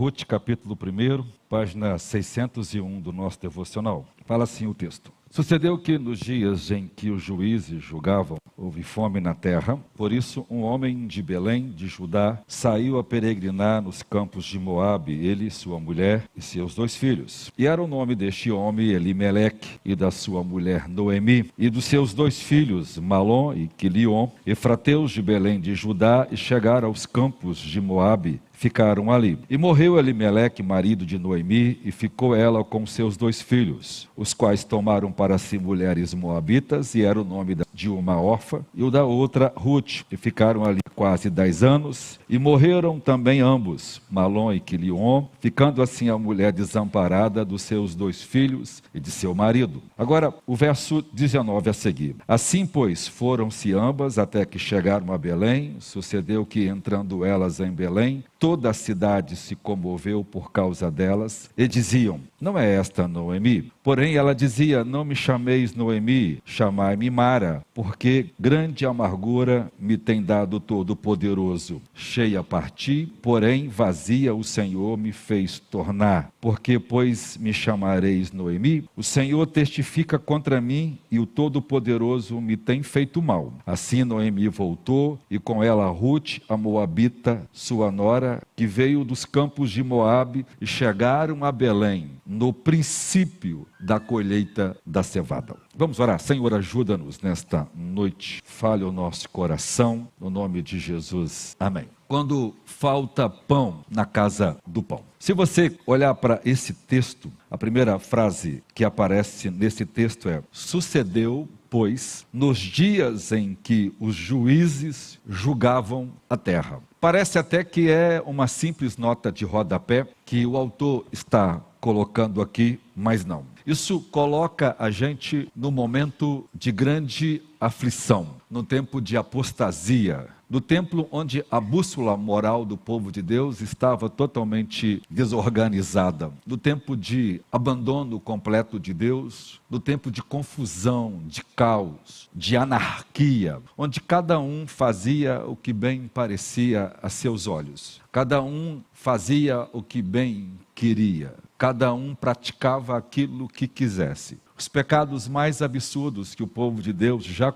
Ruth, capítulo 1, página 601 do nosso devocional. Fala assim o texto. Sucedeu que nos dias em que os juízes julgavam, houve fome na terra. Por isso, um homem de Belém, de Judá, saiu a peregrinar nos campos de Moabe, ele, sua mulher e seus 2 filhos. E era o nome deste homem Elimeleque, e da sua mulher Noemi, e dos seus 2 filhos, Malom e Quilion, efrateus de Belém de Judá, e chegaram aos campos de Moabe. Ficaram ali. E morreu Elimeleque, marido de Noemi, e ficou ela com seus 2 filhos, os quais tomaram para si mulheres moabitas, e era o nome de uma órfã, e o da outra Ruth, e ficaram ali quase 10 anos, e morreram também ambos, Malom e Quilion, ficando assim a mulher desamparada dos seus 2 filhos e de seu marido. Agora, o verso 19 a seguir. Assim, pois, foram-se ambas até que chegaram a Belém. Sucedeu que, entrando elas em Belém, toda a cidade se comoveu por causa delas, e diziam: não é esta Noemi? Porém ela dizia: não me chameis Noemi, chamai-me Mara, porque grande amargura me tem dado Todo-Poderoso. Cheia parti, porém vazia o Senhor me fez tornar. Porque, pois, me chamareis Noemi? O Senhor testifica contra mim, e o Todo-Poderoso me tem feito mal. Assim Noemi voltou, e com ela Ruth, a moabita, sua nora, que veio dos campos de Moabe, e chegaram a Belém, no princípio da colheita da cevada. Vamos orar. Senhor, ajuda-nos nesta noite. Fale o nosso coração, no nome de Jesus. Amém. Quando falta pão na casa do pão. Se você olhar para esse texto, a primeira frase que aparece nesse texto é: sucedeu, pois, nos dias em que os juízes julgavam a terra. Parece até que é uma simples nota de rodapé que o autor está colocando aqui, mas não. Isso coloca a gente no momento de grande aflição, no tempo de apostasia, no tempo onde a bússola moral do povo de Deus estava totalmente desorganizada, no tempo de abandono completo de Deus, no tempo de confusão, de caos, de anarquia, onde cada um fazia o que bem parecia a seus olhos, cada um fazia o que bem queria, cada um praticava aquilo que quisesse. Os pecados mais absurdos que o povo de Deus já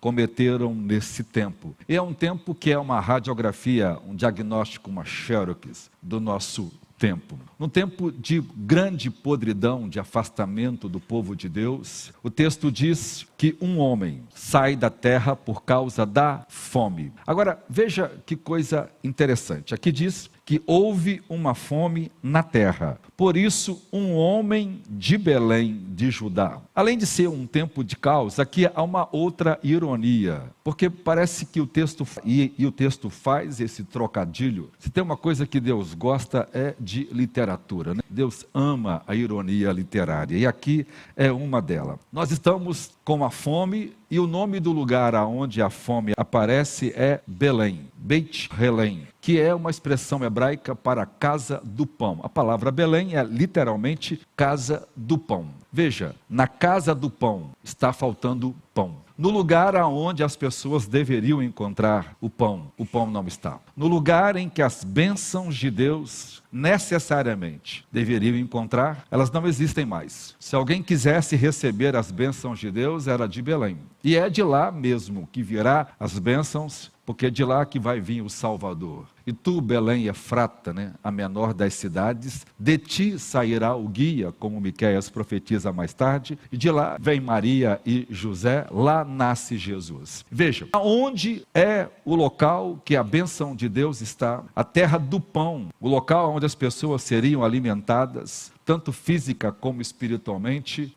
cometeram nesse tempo. E é um tempo que é uma radiografia, um diagnóstico, uma xerox do nosso tempo. Num tempo de grande podridão, de afastamento do povo de Deus, o texto diz que um homem sai da terra por causa da fome. Agora, veja que coisa interessante. Aqui diz que houve uma fome na terra. Por isso, um homem de Belém, de Judá. Além de ser um tempo de caos, aqui há uma outra ironia, porque parece que o texto, e o texto faz esse trocadilho. Se tem uma coisa que Deus gosta é de literatura, né? Deus ama a ironia literária, e aqui é uma delas. Nós estamos com a fome, e o nome do lugar aonde a fome aparece é Belém, Beit Helem, que é uma expressão hebraica para casa do pão. A palavra Belém é literalmente casa do pão. Veja, na casa do pão está faltando pão. No lugar aonde as pessoas deveriam encontrar o pão não está. No lugar em que as bênçãos de Deus necessariamente deveriam encontrar, elas não existem mais. Se alguém quisesse receber as bênçãos de Deus, era de Belém. E é de lá mesmo que virá as bênçãos, porque é de lá que vai vir o Salvador. E tu, Belém Efrata, né, a menor das cidades, de ti sairá o guia, como Miqueias profetiza mais tarde, e de lá vem Maria e José, lá nasce Jesus. Veja, aonde é o local que a bênção de Deus está? A terra do pão, o local onde as pessoas seriam alimentadas, tanto física como espiritualmente,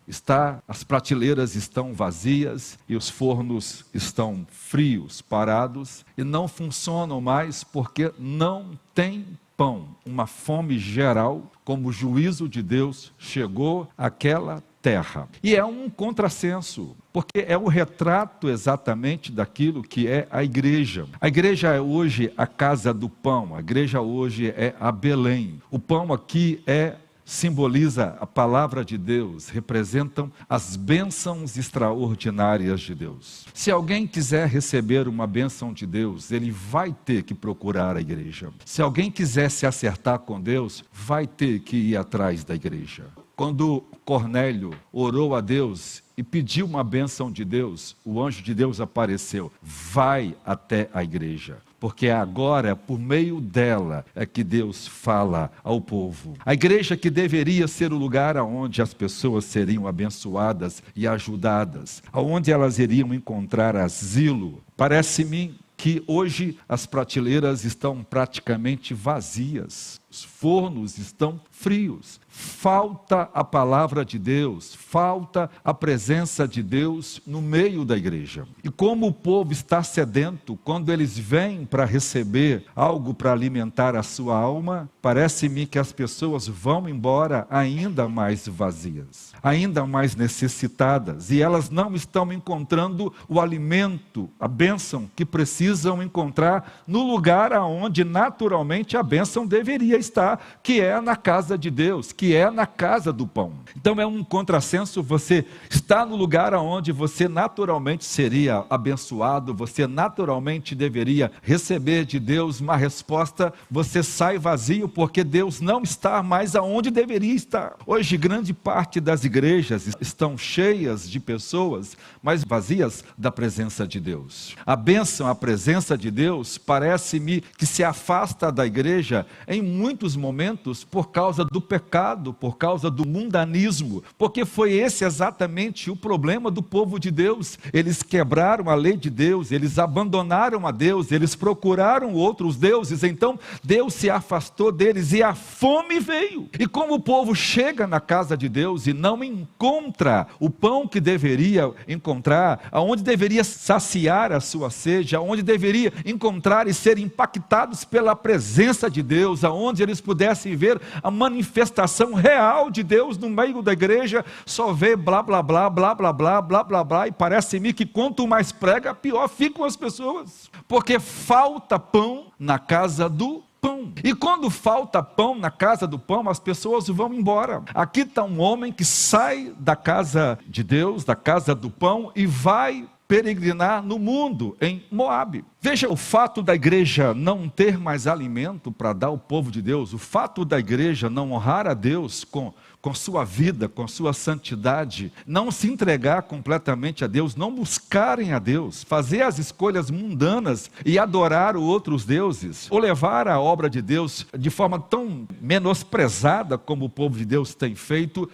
as prateleiras estão vazias e os fornos estão frios, parados, e não funcionam mais porque não tem pão. Uma fome geral, como o juízo de Deus chegou àquela terra. E é um contrassenso, porque é o retrato exatamente daquilo que é a igreja. A igreja é hoje a casa do pão, a igreja hoje é a Belém. O pão aqui é simboliza a palavra de Deus, representam as bênçãos extraordinárias de Deus. Se alguém quiser receber uma bênção de Deus, ele vai ter que procurar a igreja. Se alguém quiser se acertar com Deus, vai ter que ir atrás da igreja. Quando Cornélio orou a Deus e pediu uma bênção de Deus, o anjo de Deus apareceu. Vai até a igreja, porque agora, por meio dela, é que Deus fala ao povo. A igreja que deveria ser o lugar onde as pessoas seriam abençoadas e ajudadas, onde elas iriam encontrar asilo. Parece-me que hoje as prateleiras estão praticamente vazias, os fornos estão frios. Falta a palavra de Deus, falta a presença de Deus no meio da igreja. E como o povo está sedento, quando eles vêm para receber algo para alimentar a sua alma, parece-me que as pessoas vão embora ainda mais vazias, ainda mais necessitadas, e elas não estão encontrando o alimento, a bênção que precisam encontrar no lugar aonde naturalmente a bênção deveria estar, que é na casa de Deus, que é na casa do pão. Então é um contrassenso você estar no lugar onde você naturalmente seria abençoado, você naturalmente deveria receber de Deus uma resposta, você sai vazio porque Deus não está mais aonde deveria estar. Hoje grande parte das igrejas estão cheias de pessoas, mas vazias da presença de Deus. A bênção, a presença de Deus, parece-me que se afasta da igreja em muitos momentos por causa do pecado, por causa do mundanismo, porque foi esse exatamente o problema do povo de Deus. Eles quebraram a lei de Deus, eles abandonaram a Deus, eles procuraram outros deuses, então Deus se afastou deles e a fome veio. E como o povo chega na casa de Deus e não encontra o pão que deveria encontrar, aonde deveria saciar a sua sede, aonde deveria encontrar e ser impactados pela presença de Deus, aonde eles pudessem ver a manifestação real de Deus no meio da igreja, só vê blá blá blá, blá blá blá, blá blá blá, e parece-me que quanto mais prega, pior ficam as pessoas, porque falta pão na casa do pão. E quando falta pão na casa do pão, as pessoas vão embora. Aqui está um homem que sai da casa de Deus, da casa do pão, e vai peregrinar no mundo, em Moabe. Veja, o fato da igreja não ter mais alimento para dar ao povo de Deus, o fato da igreja não honrar a Deus com sua vida, com sua santidade, não se entregar completamente a Deus, não buscarem a Deus, fazer as escolhas mundanas e adorar outros deuses, ou levar a obra de Deus de forma tão menosprezada como o povo de Deus tem feito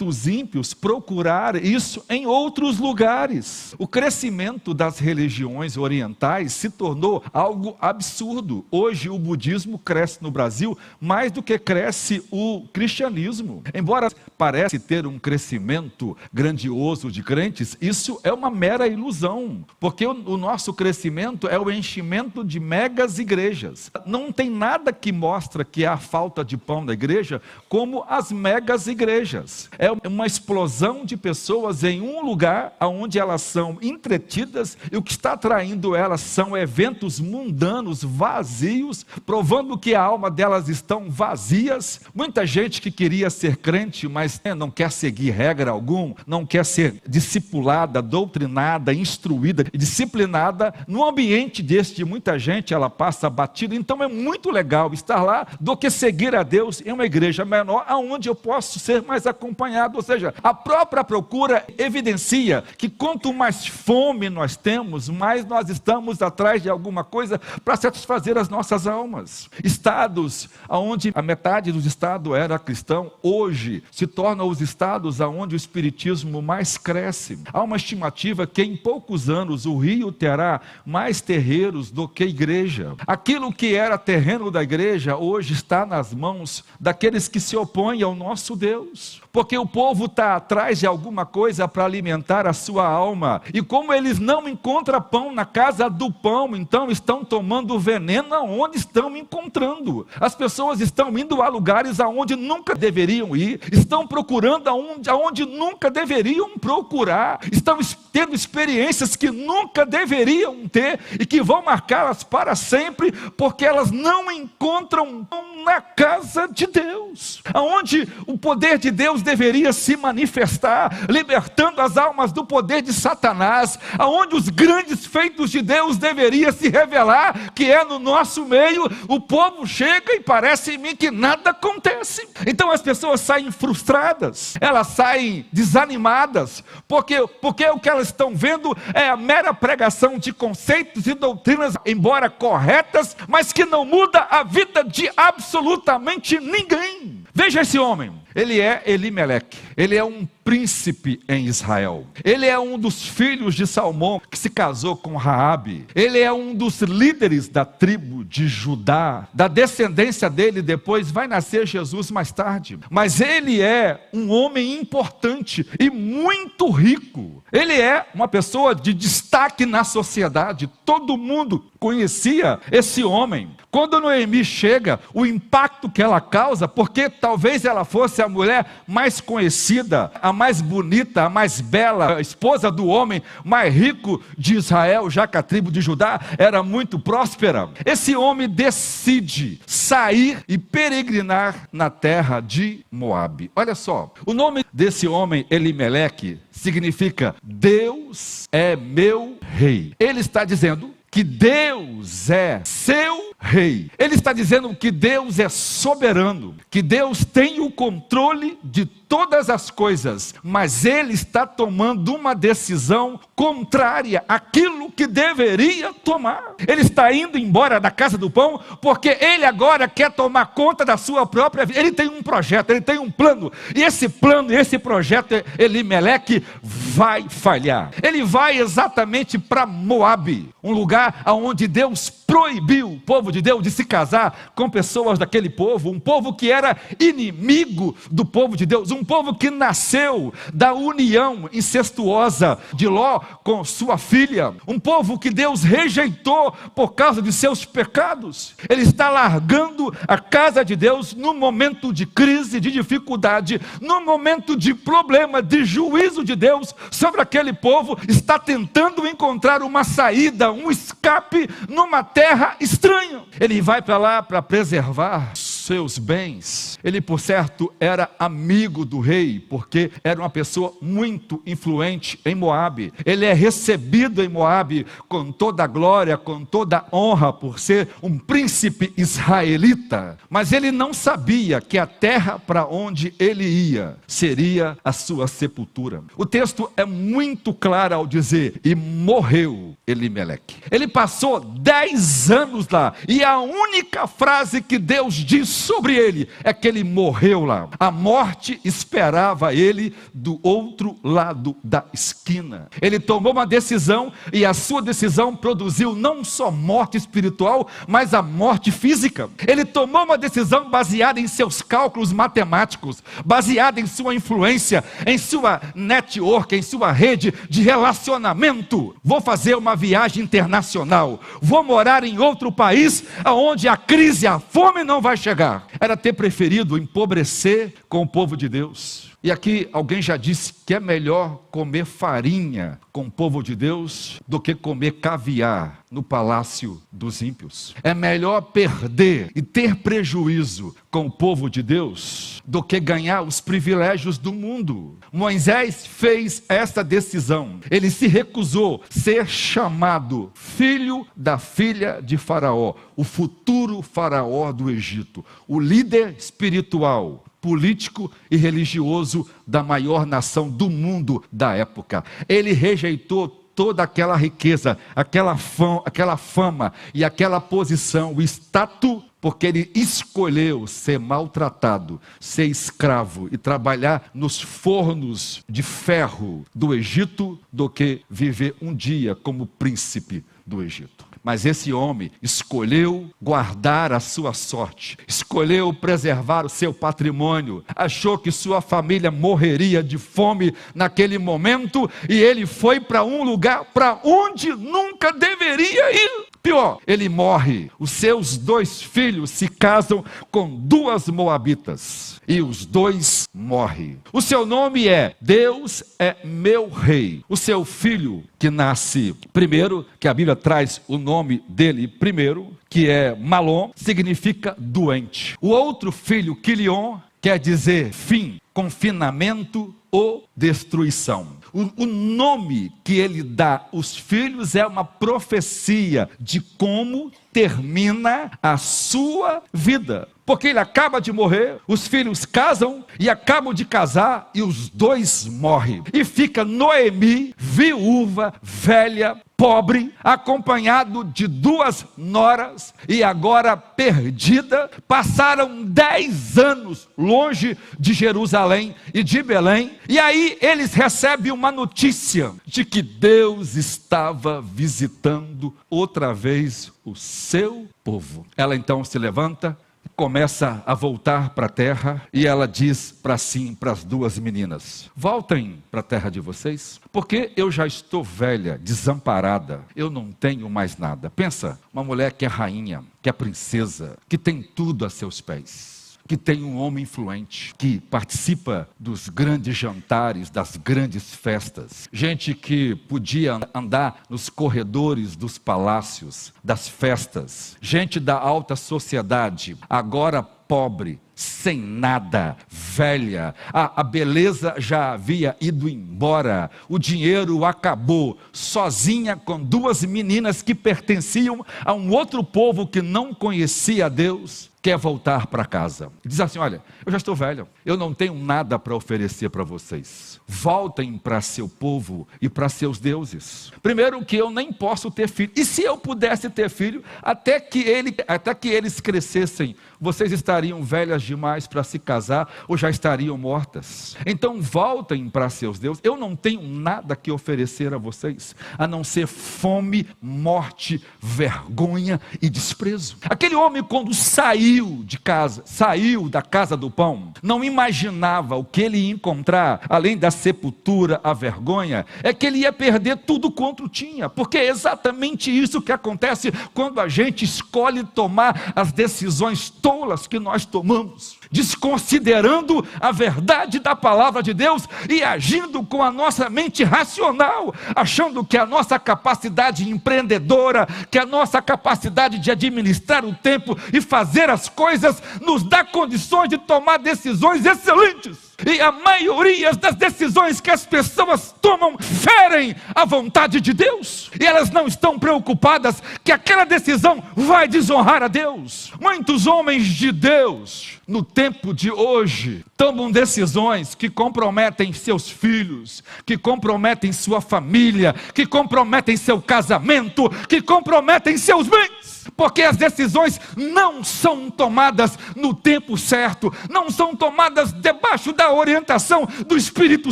os ímpios procurar isso em outros lugares. O crescimento das religiões orientais se tornou algo absurdo. Hoje o budismo cresce no Brasil mais do que cresce o cristianismo. Embora pareça ter um crescimento grandioso de crentes, isso é uma mera ilusão, porque o nosso crescimento é o enchimento de megas igrejas. Não tem nada que mostra que há falta de pão na igreja como as megas igrejas. É uma explosão de pessoas em um lugar onde elas são entretidas, e o que está atraindo elas são eventos mundanos, vazios, provando que a alma delas estão vazias. Muita gente que queria ser crente, mas não quer seguir regra alguma, não quer ser discipulada, doutrinada, instruída e disciplinada. No ambiente deste, muita gente, ela passa batida. Então é muito legal estar lá do que seguir a Deus em uma igreja menor, aonde eu posso ser mais acompanhado. Ou seja, a própria procura evidencia que quanto mais fome nós temos, mais nós estamos atrás de alguma coisa para satisfazer as nossas almas. Estados onde a metade dos estados era cristão, hoje se tornam os estados onde o espiritismo mais cresce. Há uma estimativa que em poucos anos o Rio terá mais terreiros do que igreja. Aquilo que era terreno da igreja hoje está nas mãos daqueles que se opõem ao nosso Deus, porque o povo está atrás de alguma coisa para alimentar a sua alma, e como eles não encontram pão na casa do pão, então estão tomando veneno aonde estão encontrando. As pessoas estão indo a lugares aonde nunca deveriam deveriam ir, estão procurando aonde nunca deveriam procurar, estão tendo experiências que nunca deveriam ter e que vão marcá-las para sempre, porque elas não encontram na casa de Deus, aonde o poder de Deus deveria se manifestar, libertando as almas do poder de Satanás, aonde os grandes feitos de Deus deveriam se revelar, que é no nosso meio. O povo chega e parece em mim que nada acontece. Então as pessoas saem frustradas, elas saem desanimadas, porque o que elas estão vendo é a mera pregação de conceitos e doutrinas, embora corretas, mas que não muda a vida de absolutamente ninguém. Veja esse homem, ele é Elimeleque, ele é um príncipe em Israel, ele é um dos filhos de Salmão, que se casou com Raabe, ele é um dos líderes da tribo de Judá, da descendência dele depois vai nascer Jesus mais tarde, mas ele é um homem importante e muito rico, ele é uma pessoa de destaque na sociedade, todo mundo conhecia esse homem. Quando Noemi chega, o impacto que ela causa, porque talvez ela fosse a mulher mais conhecida, a mais bonita, a mais bela, a esposa do homem mais rico de Israel, já que a tribo de Judá era muito próspera. Esse homem decide sair e peregrinar na terra de Moabe. Olha só, o nome desse homem, Elimeleque, significa Deus é meu rei. Ele está dizendo que Deus é seu rei. Ele está dizendo que Deus é soberano, que Deus tem o controle de todas as coisas, mas ele está tomando uma decisão contrária àquilo que deveria tomar. Ele está indo embora da casa do pão, porque ele agora quer tomar conta da sua própria vida. Ele tem um projeto, ele tem um plano, e esse plano, esse projeto, Elimeleque, vai falhar. Ele vai exatamente para Moabe, um lugar onde Deus proibiu o povo de Deus de se casar com pessoas daquele povo, um povo que era inimigo do povo de Deus, um povo que nasceu da união incestuosa de Ló com sua filha, um povo que Deus rejeitou por causa de seus pecados. Ele está largando a casa de Deus no momento de crise, de dificuldade, no momento de problema, de juízo de Deus sobre aquele povo, está tentando encontrar uma saída, um escape numa terra estranha. Ele vai para lá para preservar seus bens. Ele, por certo, era amigo do rei, porque era uma pessoa muito influente em Moabe. Ele é recebido em Moabe com toda a glória, com toda a honra, por ser um príncipe israelita. Mas ele não sabia que a terra para onde ele ia seria a sua sepultura. O texto é muito claro ao dizer: e morreu Elimeleque. Ele passou 10 anos lá, e a única frase que Deus diz sobre ele é que ele morreu lá. A morte esperava ele do outro lado da esquina. Ele tomou uma decisão, e a sua decisão produziu não só morte espiritual, mas a morte física. Ele tomou uma decisão baseada em seus cálculos matemáticos, baseada em sua influência, em sua network, em sua rede de relacionamento. Vou fazer uma viagem internacional, vou morar em outro país onde a crise, a fome não vai chegar. Era ter preferido empobrecer com o povo de Deus. E aqui alguém já disse que é melhor comer farinha com o povo de Deus do que comer caviar no palácio dos ímpios. É melhor perder e ter prejuízo com o povo de Deus do que ganhar os privilégios do mundo. Moisés fez essa decisão. Ele se recusou a ser chamado filho da filha de Faraó, o futuro faraó do Egito, o líder espiritual, político e religioso da maior nação do mundo da época. Ele rejeitou toda aquela riqueza, aquela fama e aquela posição, o status, porque ele escolheu ser maltratado, ser escravo e trabalhar nos fornos de ferro do Egito, do que viver um dia como príncipe do Egito. Mas esse homem escolheu guardar a sua sorte, escolheu preservar o seu patrimônio, achou que sua família morreria de fome naquele momento, e ele foi para um lugar para onde nunca deveria ir. Pior, ele morre. Os seus 2 filhos se casam com 2 moabitas. E os 2 morrem. O seu nome é Deus é meu rei. O seu filho que nasce primeiro, que a Bíblia traz o nome dele primeiro, que é Malom, significa doente. O outro filho, Quilion, quer dizer fim, confinamento ou destruição. O nome que ele dá aos filhos é uma profecia de como termina a sua vida. Porque ele acaba de morrer, os filhos casam e acabam de casar e os 2 morrem. E fica Noemi, viúva, velha, pobre, acompanhado de 2 noras e agora perdida. Passaram 10 anos longe de Jerusalém e de Belém. E aí eles recebem uma notícia de que Deus estava visitando outra vez o seu povo. Ela então se levanta, começa a voltar para a terra e ela diz para as 2 meninas: voltem para a terra de vocês, porque eu já estou velha, desamparada, eu não tenho mais nada. Pensa, uma mulher que é rainha, que é princesa, que tem tudo a seus pés, que tem um homem influente, que participa dos grandes jantares, das grandes festas. Gente que podia andar nos corredores dos palácios, das festas. Gente da alta sociedade, agora pobre, sem nada, velha. A beleza já havia ido embora, o dinheiro acabou, sozinha com 2 meninas que pertenciam a um outro povo que não conhecia a Deus. Quer voltar para casa. Diz assim: olha, eu já estou velho, eu não tenho nada para oferecer para vocês. Voltem para seu povo e para seus deuses. Primeiro que eu nem posso ter filho. E se eu pudesse ter filho, até que eles crescessem, vocês estariam velhas demais para se casar ou já estariam mortas. Então voltem para seus deuses. Eu não tenho nada que oferecer a vocês, a não ser fome, morte, vergonha e desprezo. Aquele homem, quando saiu de casa, saiu da casa do pão, não imaginava o que ele ia encontrar, além da sepultura, a vergonha, é que ele ia perder tudo quanto tinha, porque é exatamente isso que acontece quando a gente escolhe tomar as decisões tolas que nós tomamos, desconsiderando a verdade da palavra de Deus e agindo com a nossa mente racional, achando que a nossa capacidade empreendedora, que a nossa capacidade de administrar o tempo e fazer as coisas nos dá condições de tomar decisões excelentes. E a maioria das decisões que as pessoas tomam ferem a vontade de Deus. E elas não estão preocupadas que aquela decisão vai desonrar a Deus. Muitos homens de Deus, no tempo de hoje, tomam decisões que comprometem seus filhos, que comprometem sua família, que comprometem seu casamento, que comprometem seus bens. Porque as decisões não são tomadas no tempo certo, não são tomadas debaixo da orientação do Espírito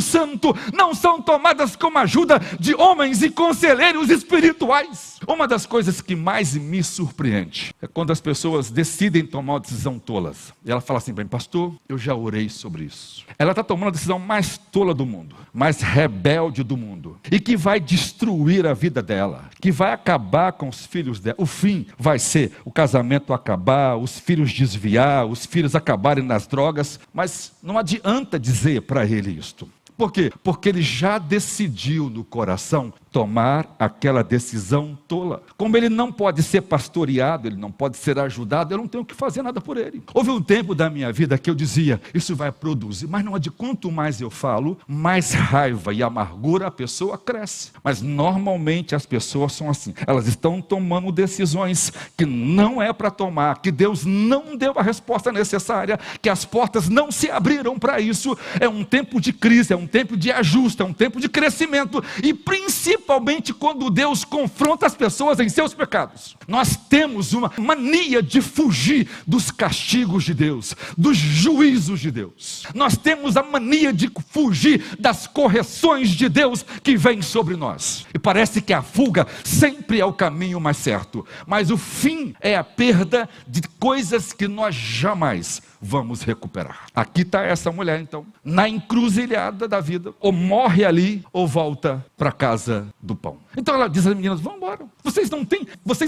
Santo, não são tomadas com a ajuda de homens e conselheiros espirituais. Uma das coisas que mais me surpreende é quando as pessoas decidem tomar uma decisão tolas. E ela fala assim para mim: pastor, eu já orei sobre isso. Ela está tomando a decisão mais tola do mundo, mais rebelde do mundo, e que vai destruir a vida dela, que vai acabar com os filhos dela. O fim vai ser o casamento acabar, os filhos desviar, os filhos acabarem nas drogas. Mas não adianta dizer para ele isto. Por quê? Porque ele já decidiu no coração tomar aquela decisão tola. Como ele não pode ser pastoreado, ele não pode ser ajudado, eu não tenho que fazer nada por ele. Houve um tempo da minha vida que eu dizia: isso vai produzir, mas não é de quanto mais eu falo, mais raiva e amargura a pessoa cresce. Mas normalmente as pessoas são assim, elas estão tomando decisões que não é para tomar, que Deus não deu a resposta necessária, que as portas não se abriram para isso. É um tempo de crise, é um tempo de ajuste, é um tempo de crescimento, e principalmente quando Deus confronta as pessoas em seus pecados. Nós temos uma mania de fugir dos castigos de Deus, dos juízos de Deus. Nós temos a mania de fugir das correções de Deus que vêm sobre nós. E parece que a fuga sempre é o caminho mais certo, mas o fim é a perda de coisas que nós jamais vamos recuperar. Aqui está essa mulher então, na encruzilhada da da vida, ou morre ali, ou volta para a casa do pão. Então ela diz às meninas: vão embora, vocês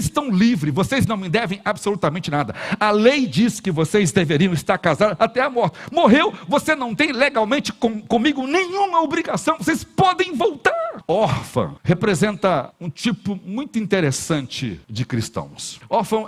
estão livres, vocês não me devem absolutamente nada. A lei diz que vocês deveriam estar casados até a morte. Morreu, você não tem legalmente comigo nenhuma obrigação, vocês podem voltar. Órfã representa um tipo muito interessante de cristãos. Órfão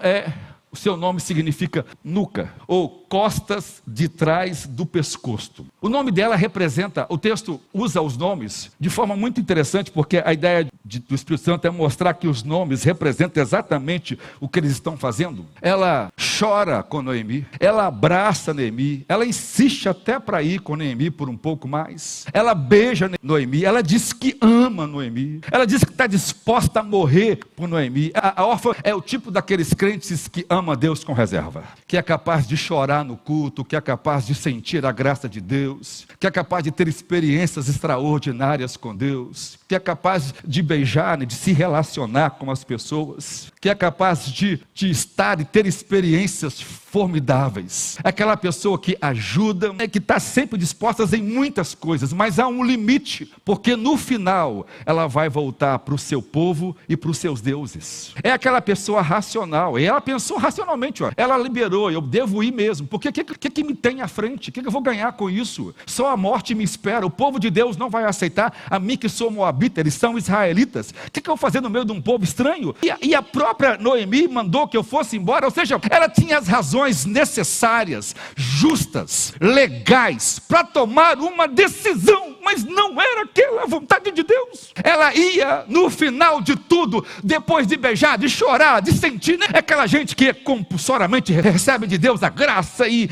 o seu nome significa nuca, ou costas de trás do pescoço. O nome dela representa, o texto usa os nomes de forma muito interessante, porque a ideia do Espírito Santo é mostrar que os nomes representam exatamente o que eles estão fazendo. Ela chora com Noemi, ela abraça Noemi, ela insiste até para ir com Noemi por um pouco mais. Ela beija Noemi, ela diz que ama Noemi, ela diz que está disposta a morrer por Noemi. A órfã é o tipo daqueles crentes que ama a Deus com reserva, que é capaz de chorar no culto, que é capaz de sentir a graça de Deus, que é capaz de ter experiências extraordinárias com Deus, que é capaz de beijar, de se relacionar com as pessoas, que é capaz de estar e ter experiências formidáveis. Aquela pessoa que ajuda, que está sempre disposta em muitas coisas, mas há um limite, porque no final ela vai voltar para o seu povo e para os seus deuses. É aquela pessoa racional, e ela pensou racionalmente, ela liberou: eu devo ir mesmo, porque o que me tem à frente? O que eu vou ganhar com isso? Só a morte me espera, o povo de Deus não vai aceitar, a mim que sou moabita, eles são israelitas, o que eu vou fazer no meio de um povo estranho? E a própria Noemi mandou que eu fosse embora, ou seja, ela tinha as razões necessárias, justas, legais, para tomar uma decisão, mas não era aquela a vontade de Deus. Ela ia, no final de tudo, depois de beijar, de chorar, de sentir, né? Aquela gente que compulsoriamente recebe de Deus a graça e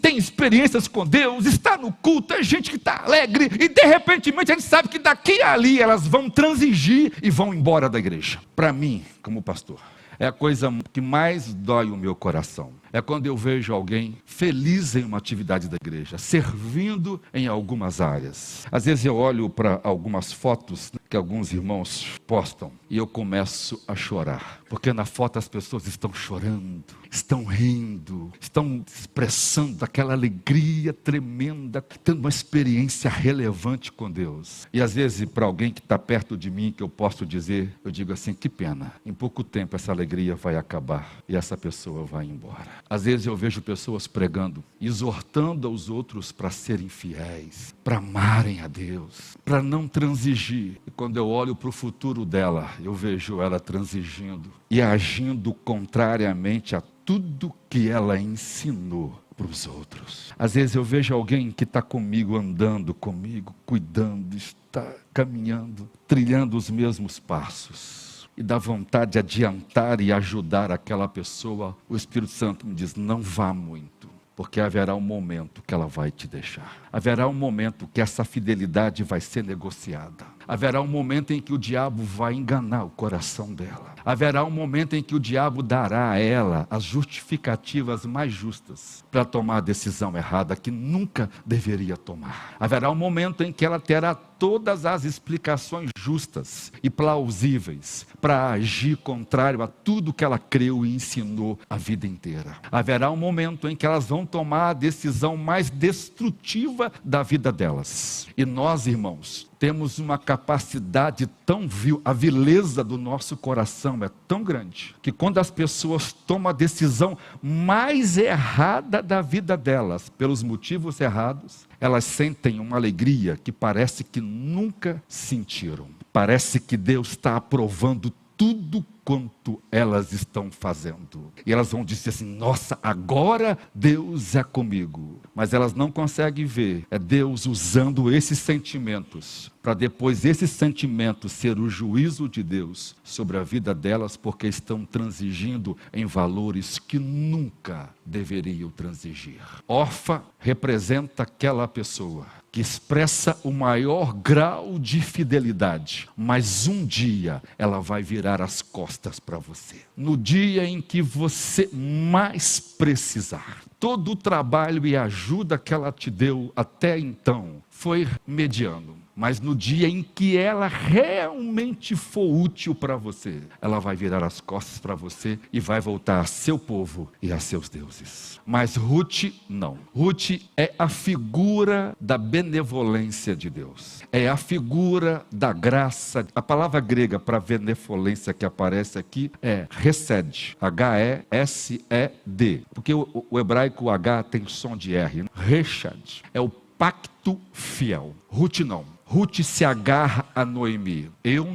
tem experiências com Deus, está no culto, é gente que está alegre, e de repente a gente sabe que daqui a ali elas vão transigir e vão embora da igreja. Para mim, como pastor, é a coisa que mais dói o meu coração. É quando eu vejo alguém feliz em uma atividade da igreja, servindo em algumas áreas. Às vezes eu olho para algumas fotos que alguns irmãos postam e eu começo a chorar, porque na foto as pessoas estão chorando, estão rindo, estão expressando aquela alegria tremenda, tendo uma experiência relevante com Deus. E às vezes para alguém que está perto de mim, que eu posso dizer, eu digo assim: que pena, em pouco tempo essa alegria vai acabar e essa pessoa vai embora. Às vezes eu vejo pessoas pregando, exortando aos outros para serem fiéis, para amarem a Deus, para não transigir. E quando eu olho para o futuro dela, eu vejo ela transigindo e agindo contrariamente a tudo que ela ensinou para os outros. Às vezes eu vejo alguém que está comigo, andando comigo, cuidando, está caminhando, trilhando os mesmos passos, e dá vontade de adiantar e ajudar aquela pessoa. O Espírito Santo me diz: não vá muito, porque haverá um momento que ela vai te deixar. Haverá um momento que essa fidelidade vai ser negociada. Haverá um momento em que o diabo vai enganar o coração dela. Haverá um momento em que o diabo dará a ela as justificativas mais justas para tomar a decisão errada que nunca deveria tomar. Haverá um momento em que ela terá todas as explicações justas e plausíveis para agir contrário a tudo que ela creu e ensinou a vida inteira. Haverá um momento em que elas vão tomar a decisão mais destrutiva da vida delas. E nós, irmãos, temos uma capacidade tão vil, a vileza do nosso coração é tão grande, que quando as pessoas tomam a decisão mais errada da vida delas, pelos motivos errados, elas sentem uma alegria que parece que nunca sentiram. Parece que Deus está aprovando tudo quanto elas estão fazendo. E elas vão dizer assim: nossa, agora Deus é comigo. Mas elas não conseguem ver, é Deus usando esses sentimentos, para depois esses sentimentos ser o juízo de Deus sobre a vida delas, porque estão transigindo em valores que nunca deveriam transigir. Órfã representa aquela pessoa que expressa o maior grau de fidelidade, mas um dia ela vai virar as costas para você. No dia em que você mais precisar, todo o trabalho e ajuda que ela te deu até então foi mediano. Mas no dia em que ela realmente for útil para você, ela vai virar as costas para você e vai voltar a seu povo e a seus deuses. Mas Ruth não. Ruth é a figura da benevolência de Deus. É a figura da graça. A palavra grega para benevolência que aparece aqui é Hesed. H-E-S-E-D. Porque o hebraico H tem som de R. Hesed é o pacto fiel. Ruth não. Ruth se agarra a Noemi. Eu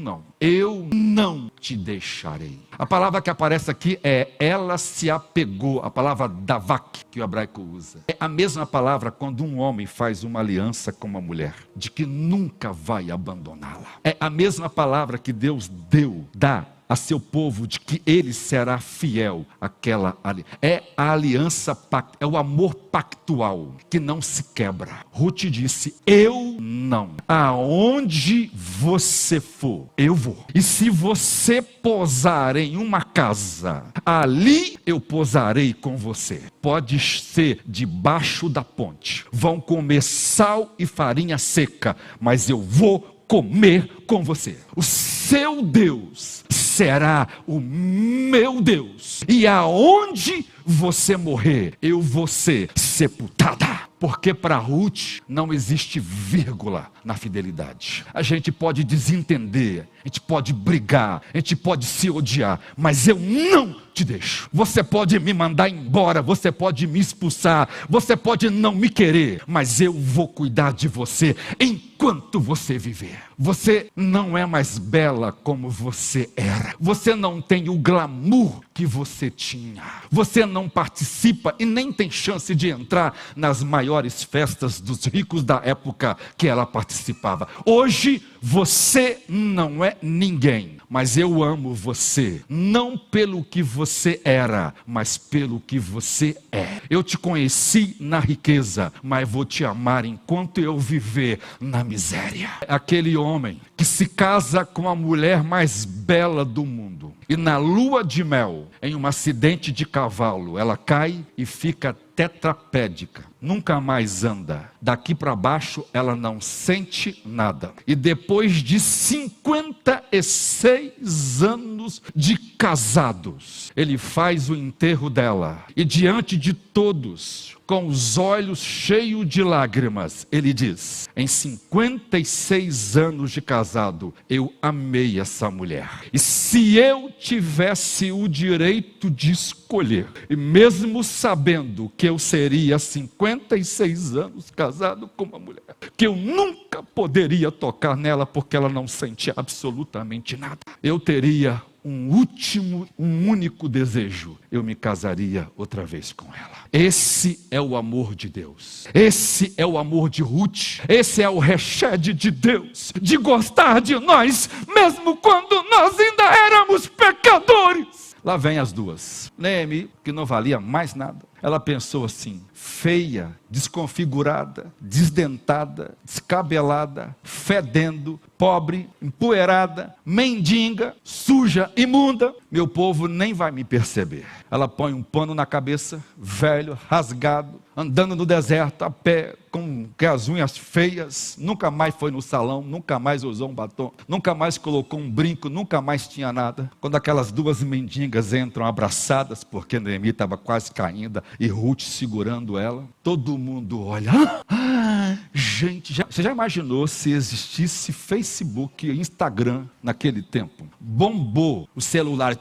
não te deixarei. A palavra que aparece aqui é ela se apegou. A palavra davak que o hebraico usa. É a mesma palavra quando um homem faz uma aliança com uma mulher, de que nunca vai abandoná-la. É a mesma palavra que Deus dá a seu povo, de que ele será fiel àquela aliança. É a aliança, é o amor pactual, que não se quebra. Ruth disse, eu não. Aonde você for, eu vou. E se você posar em uma casa, ali eu posarei com você. Pode ser debaixo da ponte. Vão comer sal e farinha seca, mas eu vou comer com você. O seu Deus será o meu Deus. E aonde você morrer, eu vou ser sepultada. Porque para Ruth não existe vírgula na fidelidade. A gente pode desentender, a gente pode brigar, a gente pode se odiar, mas eu não te deixo. Você pode me mandar embora, você pode me expulsar, você pode não me querer, mas eu vou cuidar de você enquanto você viver. Você não é mais bela como você era. Você não tem o glamour que você tinha. Você não participa e nem tem chance de entrar nas maiores festas dos ricos da época que ela participava. Hoje você não é ninguém, mas eu amo você, não pelo que você era, mas pelo que você é. Eu te conheci na riqueza, mas vou te amar enquanto eu viver na miséria. Aquele homem que se casa com a mulher mais bela do mundo, e na lua de mel, em um acidente de cavalo, ela cai e fica tetraplégica, nunca mais anda. Daqui para baixo ela não sente nada. E depois de 56 anos de casados, ele faz o enterro dela. E diante de todos, com os olhos cheios de lágrimas, ele diz, em 56 anos de casado, eu amei essa mulher. E se eu tivesse o direito de escolher, e mesmo sabendo que eu seria 56 anos casado com uma mulher, que eu nunca poderia tocar nela porque ela não sente absolutamente nada, eu teria um único desejo: eu me casaria outra vez com ela. Esse é o amor de Deus. Esse é o amor de Ruth. Esse é o Hesed de Deus, de gostar de nós, mesmo quando nós ainda éramos pecadores. Lá vem as duas. Noemi, que não valia mais nada, ela pensou assim: feia, desconfigurada, desdentada, descabelada, fedendo, pobre, empoeirada, mendiga, suja, imunda, meu povo nem vai me perceber. Ela põe um pano na cabeça, velho, rasgado, andando no deserto, a pé, com as unhas feias, nunca mais foi no salão, nunca mais usou um batom, nunca mais colocou um brinco, nunca mais tinha nada. Quando aquelas duas mendigas entram abraçadas, porque Noemi estava quase caindo, e Ruth segurando ela, todo mundo olha. Gente, você já imaginou se existisse Facebook e Instagram naquele tempo? Bombou o celular.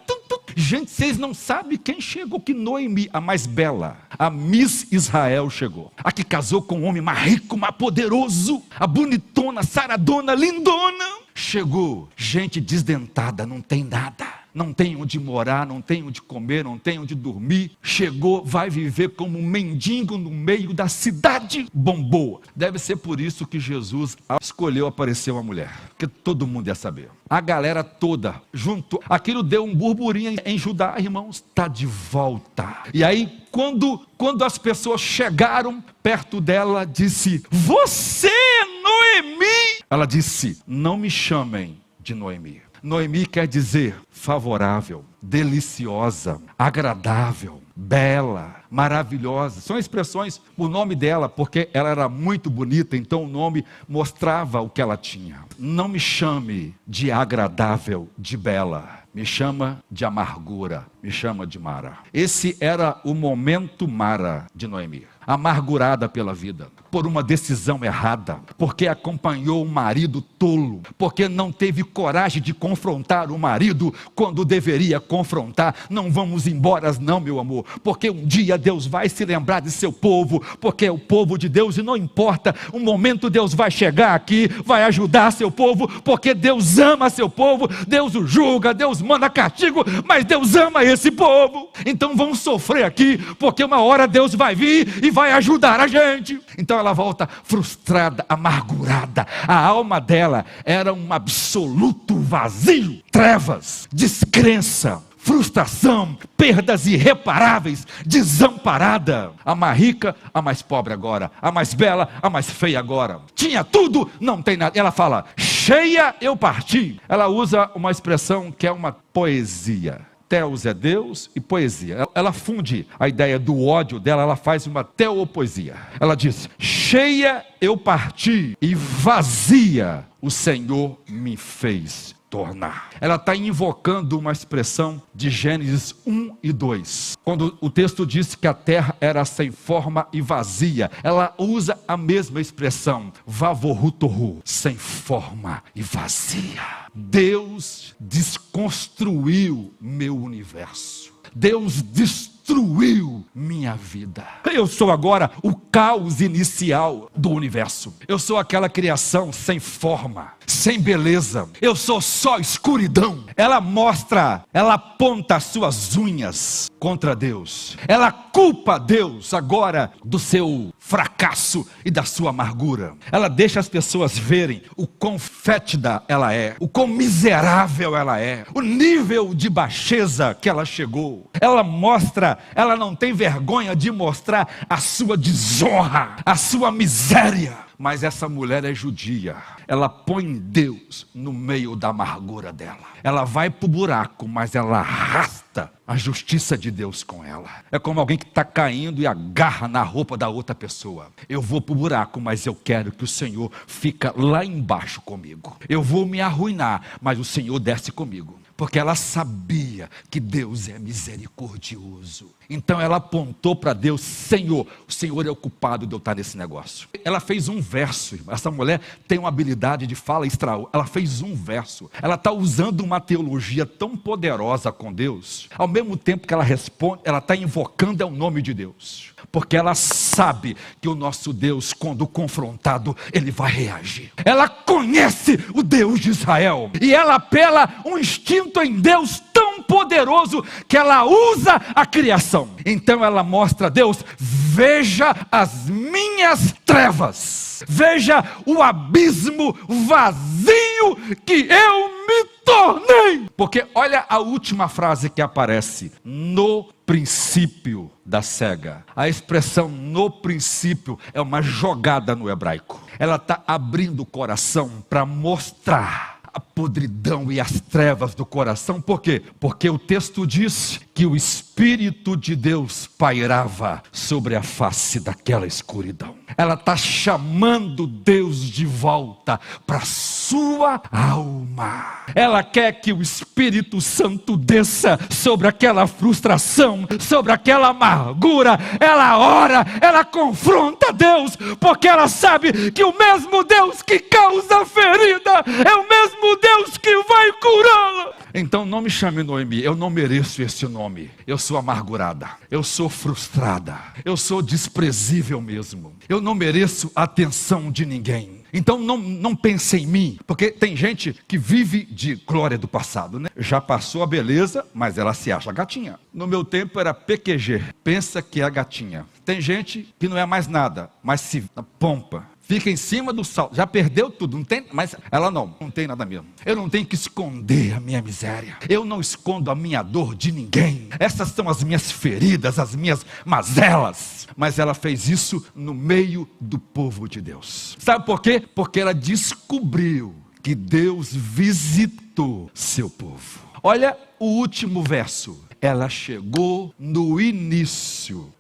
Gente, vocês não sabem quem chegou, que Noemi, a mais bela, a Miss Israel chegou. A que casou com um homem mais rico, mais poderoso, a bonitona, saradona, lindona. Chegou, gente desdentada, não tem nada. Não tem onde morar, não tem onde comer, não tem onde dormir. Chegou, vai viver como um mendigo no meio da cidade. Bombou. Deve ser por isso que Jesus escolheu aparecer uma mulher, porque todo mundo ia saber. A galera toda junto. Aquilo deu um burburinho em Judá, irmãos. Está de volta. E aí, quando as pessoas chegaram perto dela, disse: você é Noemi? Ela disse: não me chamem de Noemi. Noemi quer dizer favorável, deliciosa, agradável, bela, maravilhosa. São expressões, o nome dela, porque ela era muito bonita, então o nome mostrava o que ela tinha. Não me chame de agradável, de bela. Me chama de amargura, me chama de Mara. Esse era o momento Mara de Noemi. Amargurada pela vida, por uma decisão errada, porque acompanhou um marido tolo, porque não teve coragem de confrontar o marido quando deveria confrontar. Não vamos embora não, meu amor, porque um dia Deus vai se lembrar de seu povo, porque é o povo de Deus e não importa, um momento Deus vai chegar aqui, vai ajudar seu povo, porque Deus ama seu povo, Deus o julga, Deus manda castigo, mas Deus ama esse povo. Então vamos sofrer aqui, porque uma hora Deus vai vir e vai ajudar a gente. Então ela volta frustrada, amargurada. A alma dela era um absoluto vazio, trevas, descrença, frustração, perdas irreparáveis, desamparada. A mais rica, a mais pobre agora, a mais bela, a mais feia agora. Tinha tudo, não tem nada. Ela fala, cheia eu parti. Ela usa uma expressão que é uma poesia. Teos é Deus e poesia. Ela funde a ideia do ódio dela, ela faz uma teopoesia. Ela diz, cheia eu parti e vazia o Senhor me fez tornar. Ela está invocando uma expressão de Gênesis 1 e 2. Quando o texto diz que a terra era sem forma e vazia, ela usa a mesma expressão, vavorrutorru, sem forma e vazia. Deus desconstruiu meu universo. Deus destruiu minha vida. Eu sou agora o caos inicial do universo. Eu sou aquela criação sem forma, sem beleza. Eu sou só escuridão. Ela mostra, ela aponta as suas unhas contra Deus. Ela culpa Deus agora do seu fracasso e da sua amargura. Ela deixa as pessoas verem o quão fétida ela é, o quão miserável ela é, o nível de baixeza que ela chegou. Ela mostra, ela não tem vergonha de mostrar a sua desonra, a sua miséria. Mas essa mulher é judia. Ela põe Deus no meio da amargura dela. Ela vai para o buraco, mas ela arrasta a justiça de Deus com ela. É como alguém que está caindo e agarra na roupa da outra pessoa. Eu vou para o buraco, mas eu quero que o Senhor fica lá embaixo comigo. Eu vou me arruinar, mas o Senhor desce comigo. Porque ela sabia que Deus é misericordioso. Então ela apontou para Deus, Senhor, o Senhor é o culpado de eu estar nesse negócio. Ela fez um verso, essa mulher tem uma habilidade de fala extraordinária. Ela fez um verso, ela está usando uma teologia tão poderosa com Deus, ao mesmo tempo que ela responde, ela está invocando o nome de Deus. Porque ela sabe que o nosso Deus, quando confrontado, ele vai reagir. Ela conhece o Deus de Israel. E ela apela um instinto em Deus tão poderoso que ela usa a criação. Então ela mostra a Deus, veja as minhas trevas. Veja o abismo vazio que eu me tornei. Porque olha a última frase que aparece. No princípio da cega. A expressão no princípio é uma jogada no hebraico. Ela está abrindo o coração para mostrar a podridão e as trevas do coração. Por quê? Porque o texto diz que o Espírito de Deus pairava sobre a face daquela escuridão. Ela está chamando Deus de volta para sua alma. Ela quer que o Espírito Santo desça sobre aquela frustração, sobre aquela amargura. Ela ora, ela confronta Deus, porque ela sabe que o mesmo Deus que causa ferida é o mesmo Deus que vai curá-la. Então não me chame Noemi, eu não mereço esse nome. Eu sou amargurada, eu sou frustrada, eu sou desprezível mesmo. Eu não mereço a atenção de ninguém. Então não pense em mim, porque tem gente que vive de glória do passado, né? Já passou a beleza, mas ela se acha gatinha. No meu tempo era PQG, pensa que é gatinha. Tem gente que não é mais nada, mas se pompa. Fica em cima do salto, já perdeu tudo, não tem, mas ela não tem nada mesmo. Eu não tenho que esconder a minha miséria, eu não escondo a minha dor de ninguém. Essas são as minhas feridas, as minhas mazelas. Mas ela fez isso no meio do povo de Deus. Sabe por quê? Porque ela descobriu que Deus visitou seu povo. Olha o último verso. Ela chegou no início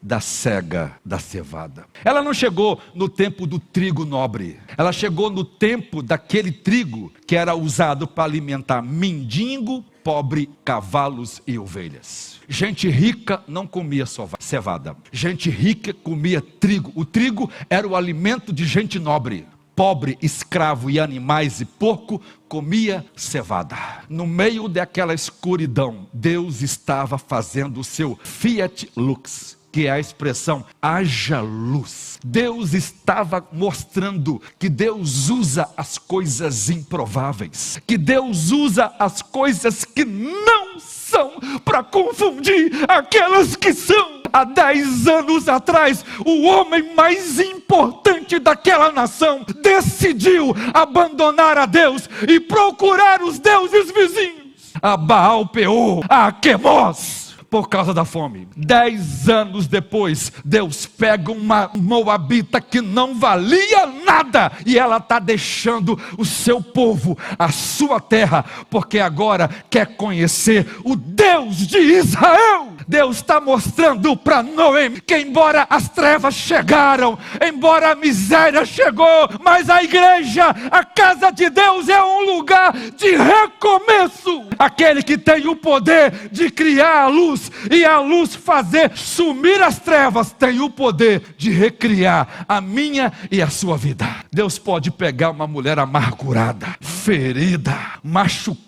da cega da cevada. Ela não chegou no tempo do trigo nobre. Ela chegou no tempo daquele trigo que era usado para alimentar mendigo, pobre, cavalos e ovelhas. Gente rica não comia só cevada. Gente rica comia trigo. O trigo era o alimento de gente nobre. Pobre, escravo e animais e porco comia cevada. No meio daquela escuridão, Deus estava fazendo o seu Fiat Lux, que é a expressão haja luz. Deus estava mostrando que Deus usa as coisas improváveis, que Deus usa as coisas que não são para confundir aquelas que são. Há 10 anos atrás, o homem mais importante daquela nação decidiu abandonar a Deus e procurar os deuses vizinhos, a Baal Peor, a Quemos, por causa da fome. 10 anos depois, Deus pega uma moabita que não valia nada e ela está deixando o seu povo, a sua terra, porque agora quer conhecer o Deus de Israel. Deus está mostrando para Noemi que embora as trevas chegaram, embora a miséria chegou, mas a igreja, a casa de Deus é um lugar de recomeço. Aquele que tem o poder de criar a luz e a luz fazer sumir as trevas, tem o poder de recriar a minha e a sua vida. Deus pode pegar uma mulher amargurada, ferida, machucada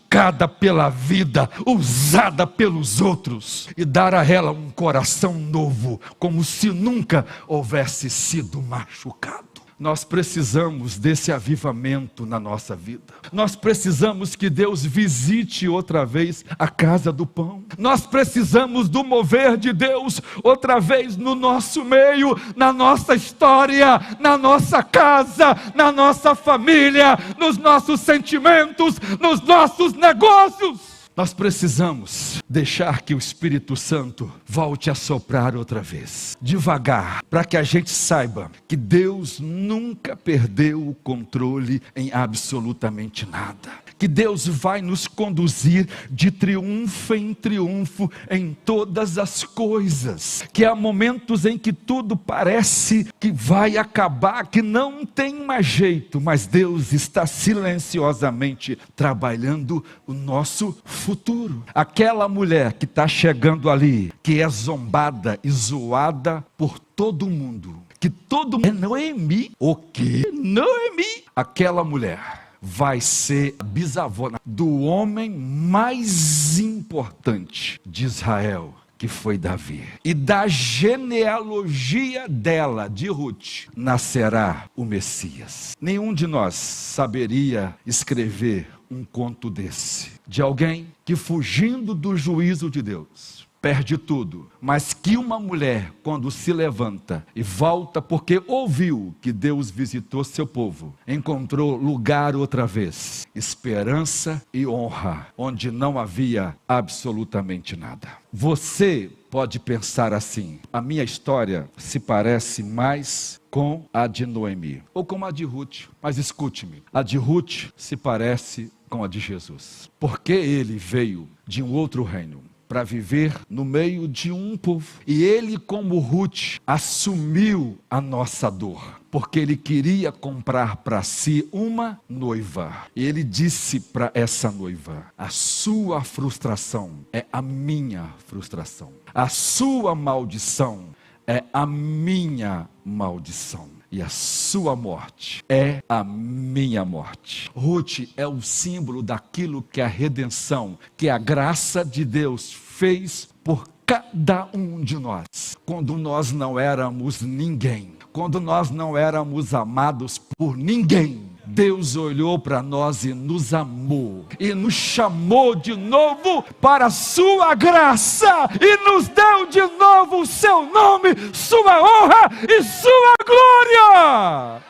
pela vida, usada pelos outros, e dar a ela um coração novo, como se nunca houvesse sido machucado. Nós precisamos desse avivamento na nossa vida. Nós precisamos que Deus visite outra vez a casa do pão. Nós precisamos do mover de Deus outra vez no nosso meio, na nossa história, na nossa casa, na nossa família, nos nossos sentimentos, nos nossos negócios. Nós precisamos deixar que o Espírito Santo volte a soprar outra vez, devagar, para que a gente saiba que Deus nunca perdeu o controle em absolutamente nada. Que Deus vai nos conduzir de triunfo em triunfo em todas as coisas. Que há momentos em que tudo parece que vai acabar, que não tem mais jeito, mas Deus está silenciosamente trabalhando o nosso futuro. Aquela mulher que está chegando ali, que é zombada e zoada por todo mundo, que todo mundo... É Noemi? O quê? Noemi? Aquela mulher vai ser a bisavó do homem mais importante de Israel, que foi Davi. E da genealogia dela, de Ruth, nascerá o Messias. Nenhum de nós saberia escrever um conto desse, de alguém que, fugindo do juízo de Deus, perde tudo, mas que uma mulher, quando se levanta e volta porque ouviu que Deus visitou seu povo, encontrou lugar outra vez, esperança e honra, onde não havia absolutamente nada. Você pode pensar assim: a minha história se parece mais com a de Noemi ou com a de Ruth, mas escute-me, a de Ruth se parece com a de Jesus, porque ele veio de um outro reino para viver no meio de um povo. E ele, como Ruth, assumiu a nossa dor, porque ele queria comprar para si uma noiva. E ele disse para essa noiva: a sua frustração é a minha frustração. A sua maldição é a minha maldição. E a sua morte é a minha morte. Ruth é o símbolo daquilo que a redenção, que a graça de Deus fez por cada um de nós. Quando nós não éramos ninguém, quando nós não éramos amados por ninguém, Deus olhou para nós e nos amou, e nos chamou de novo para a sua graça, e nos deu de novo o seu nome, sua honra e sua glória.